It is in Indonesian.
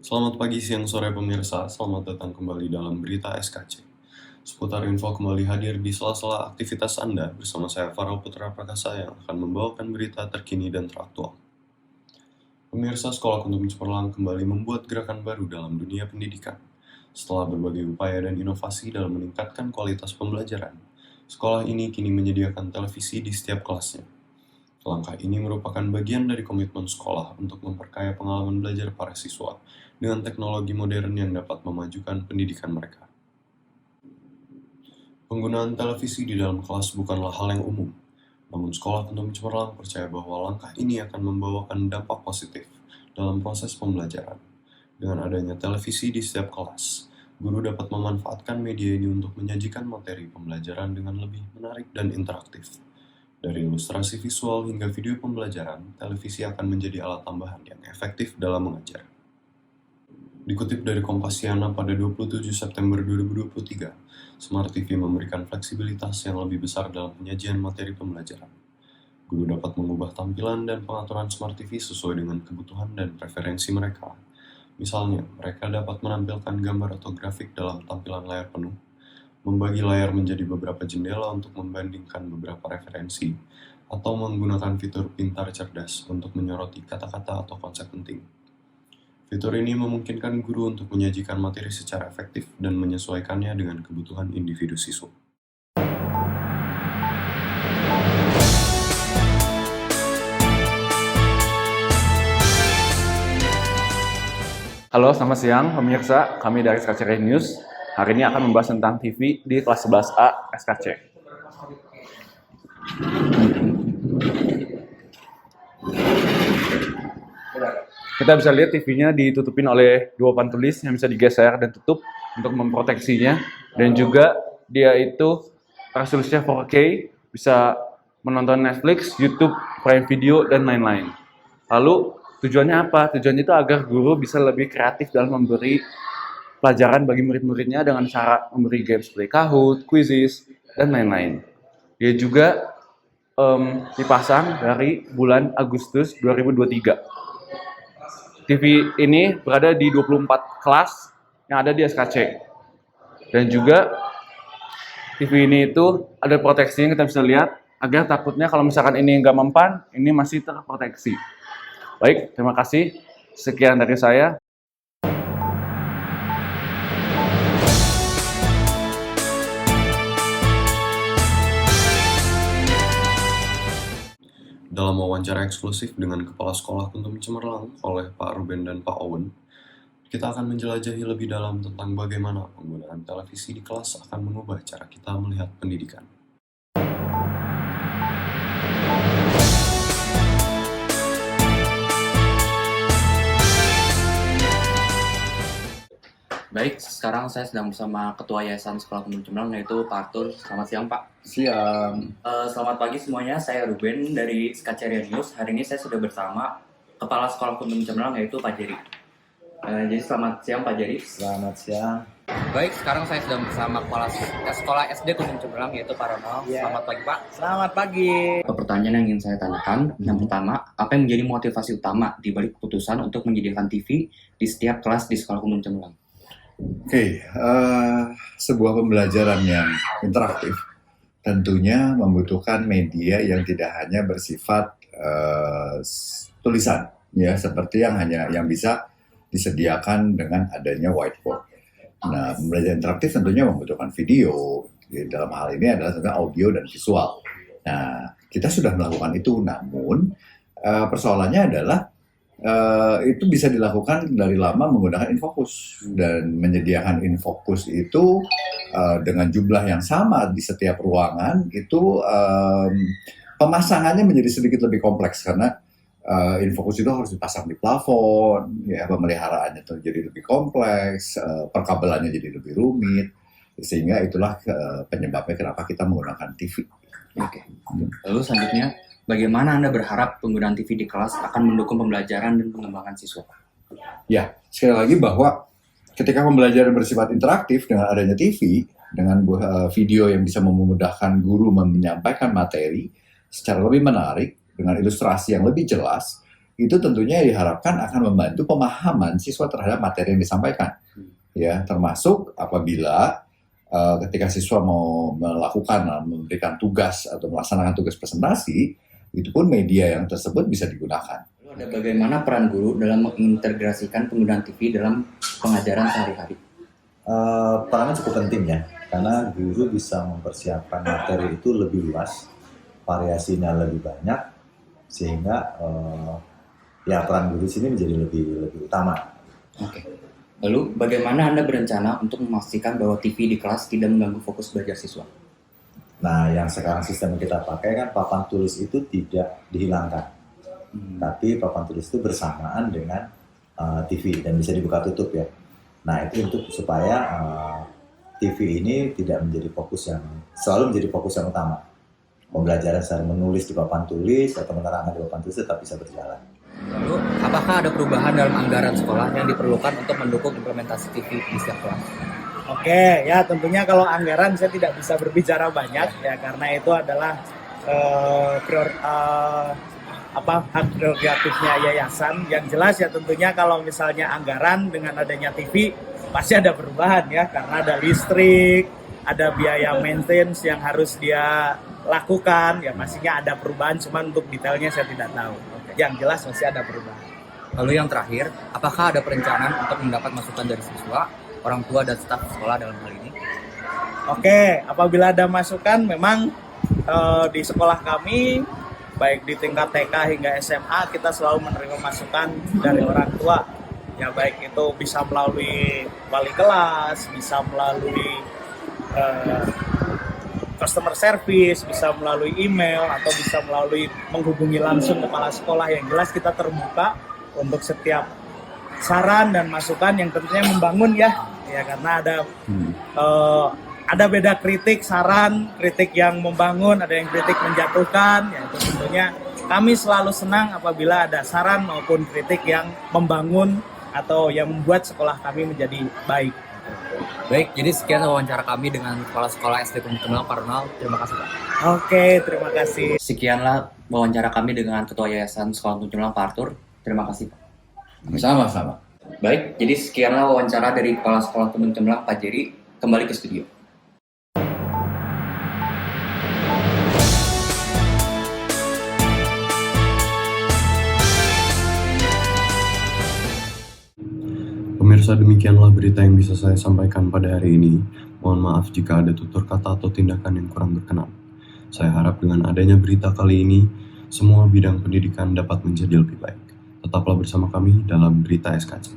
Selamat pagi, siang, sore pemirsa. Selamat datang kembali dalam Berita SKC. Seputar info kembali hadir di sela-sela aktivitas Anda bersama saya Farel Putra Prakasa yang akan membawakan berita terkini dan teraktual. Pemirsa, Sekolah Kuntum Cemerlang kembali membuat gerakan baru dalam dunia pendidikan. Setelah berbagai upaya dan inovasi dalam meningkatkan kualitas pembelajaran, sekolah ini kini menyediakan televisi di setiap kelasnya. Langkah ini merupakan bagian dari komitmen sekolah untuk memperkaya pengalaman belajar para siswa dengan teknologi modern yang dapat memajukan pendidikan mereka. Penggunaan televisi di dalam kelas bukanlah hal yang umum, namun Sekolah Kuntum Cemerlang percaya bahwa langkah ini akan membawakan dampak positif dalam proses pembelajaran. Dengan adanya televisi di setiap kelas, guru dapat memanfaatkan media ini untuk menyajikan materi pembelajaran dengan lebih menarik dan interaktif. Dari ilustrasi visual hingga video pembelajaran, televisi akan menjadi alat tambahan yang efektif dalam mengajar. Dikutip dari Kompasiana pada 27 September 2023, Smart TV memberikan fleksibilitas yang lebih besar dalam penyajian materi pembelajaran. Guru dapat mengubah tampilan dan pengaturan Smart TV sesuai dengan kebutuhan dan preferensi mereka. Misalnya, mereka dapat menampilkan gambar atau grafik dalam tampilan layar penuh, membagi layar menjadi beberapa jendela untuk membandingkan beberapa referensi, atau menggunakan fitur pintar cerdas untuk menyoroti kata-kata atau konsep penting. Fitur ini memungkinkan guru untuk menyajikan materi secara efektif dan menyesuaikannya dengan kebutuhan individu siswa. Halo, selamat siang pemirsa. Kami dari SKC News. Hari ini akan membahas tentang TV di kelas 11A SKC. Kita bisa lihat TV-nya ditutupin oleh dua papan tulis yang bisa digeser dan tutup untuk memproteksinya. Dan juga dia itu resolusinya 4K, bisa menonton Netflix, YouTube, Prime Video, dan lain-lain. Lalu tujuannya apa? Tujuannya itu agar guru bisa lebih kreatif dalam memberi pelajaran bagi murid-muridnya dengan cara memberi games play Kahoot, quizzes, dan lain-lain. Dia juga dipasang dari bulan Agustus 2023. TV ini berada di 24 kelas yang ada di SKC. Dan juga TV ini itu ada proteksinya, kita bisa lihat, agar takutnya kalau misalkan ini nggak mempan, ini masih terproteksi. Baik, terima kasih. Sekian dari saya. Dalam wawancara eksklusif dengan Kepala Sekolah Kuntum Cemerlang oleh Pak Ruben dan Pak Owen, kita akan menjelajahi lebih dalam tentang bagaimana penggunaan televisi di kelas akan mengubah cara kita melihat pendidikan. Baik, sekarang saya sedang bersama Ketua Yayasan Sekolah Kuntum Cemerlang, yaitu Pak Arthur. Selamat siang, Pak. Siang. Selamat pagi semuanya, saya Ruben dari Skaceria News. Hari ini saya sudah bersama Kepala Sekolah Kuntum Cemerlang, yaitu Pak Jerry. Jadi selamat siang, Pak Jerry. Selamat siang. Baik, sekarang saya sedang bersama Kepala Sekolah SD Kuntum Cemerlang, yaitu Pak Ronald. Ya. Selamat pagi, Pak. Selamat pagi. Pertanyaan yang ingin saya tanyakan, yang pertama, apa yang menjadi motivasi utama di balik keputusan untuk menyediakan TV di setiap kelas di Sekolah Kuntum Cemerlang? Oke, sebuah pembelajaran yang interaktif tentunya membutuhkan media yang tidak hanya bersifat tulisan, ya seperti yang bisa disediakan dengan adanya whiteboard. Nah, pembelajaran interaktif tentunya membutuhkan video. Dalam hal ini adalah tentunya audio dan visual. Nah, kita sudah melakukan itu, namun persoalannya adalah itu bisa dilakukan dari lama menggunakan infocus, dan menyediakan infocus itu dengan jumlah yang sama di setiap ruangan itu pemasangannya menjadi sedikit lebih kompleks karena infocus itu harus dipasang di plafon, ya pemeliharaannya itu jadi lebih kompleks, perkabelannya jadi lebih rumit, sehingga itulah penyebabnya kenapa kita menggunakan TV. Oke. Lalu selanjutnya, bagaimana Anda berharap penggunaan TV di kelas akan mendukung pembelajaran dan pengembangan siswa? Ya, sekali lagi bahwa ketika pembelajaran bersifat interaktif dengan adanya TV, dengan video yang bisa memudahkan guru menyampaikan materi secara lebih menarik, dengan ilustrasi yang lebih jelas, itu tentunya diharapkan akan membantu pemahaman siswa terhadap materi yang disampaikan. Ya, termasuk apabila ketika siswa mau melakukan, memberikan tugas atau melaksanakan tugas presentasi, itu pun media yang tersebut bisa digunakan. Ada bagaimana peran guru dalam mengintegrasikan penggunaan TV dalam pengajaran sehari-hari? Perannya cukup penting ya, karena guru bisa mempersiapkan materi itu lebih luas, variasinya lebih banyak, sehingga ya peran guru di sini menjadi lebih utama. Oke. Lalu, bagaimana Anda berencana untuk memastikan bahwa TV di kelas tidak mengganggu fokus belajar siswa? Nah, yang sekarang sistem yang kita pakai kan papan tulis itu tidak dihilangkan, tapi papan tulis itu bersamaan dengan TV dan bisa dibuka tutup ya. Nah, itu untuk supaya TV ini tidak selalu menjadi fokus yang utama. Pembelajaran secara menulis di papan tulis atau menerangkan di papan tulis tetap bisa berjalan. Lalu, apakah ada perubahan dalam anggaran sekolah yang diperlukan untuk mendukung implementasi TV di setiap kelas? Oke, ya tentunya kalau anggaran saya tidak bisa berbicara banyak ya karena itu adalah hak prerogatifnya yayasan. Yang jelas ya tentunya kalau misalnya anggaran dengan adanya TV pasti ada perubahan ya karena ada listrik, ada biaya maintenance yang harus dia lakukan ya pastinya ada perubahan, cuman untuk detailnya saya tidak tahu. Yang jelas masih ada perubahan. Lalu yang terakhir, apakah ada perencanaan untuk mendapat masukan dari siswa, orang tua, dan staf sekolah dalam hal ini? Oke, apabila ada masukan memang di sekolah kami, baik di tingkat TK hingga SMA, kita selalu menerima masukan dari orang tua. Ya baik itu bisa melalui wali kelas, bisa melalui customer service, bisa melalui email, atau bisa melalui menghubungi langsung kepala sekolah. Yang jelas kita terbuka untuk setiap saran dan masukan yang tentunya membangun ya karena ada beda kritik, saran, kritik yang membangun, ada yang kritik menjatuhkan, ya itu tentunya kami selalu senang apabila ada saran maupun kritik yang membangun atau yang membuat sekolah kami menjadi baik. Baik, jadi sekian wawancara kami dengan Kepala Sekolah SD Pemutelang Pak Ronald. Terima kasih Pak. Oke, terima kasih. Sekianlah wawancara kami dengan Ketua Yayasan Sekolah Pemutelang Pak Arthur. Terima kasih Pak. Sama-sama. Baik, jadi sekianlah wawancara dari Kepala Sekolah Pemutelang Pak Jerry. Kembali ke studio. Pemirsa, demikianlah berita yang bisa saya sampaikan pada hari ini. Mohon maaf jika ada tutur kata atau tindakan yang kurang berkenan. Saya harap dengan adanya berita kali ini, semua bidang pendidikan dapat menjadi lebih baik. Tetaplah bersama kami dalam Berita SKC.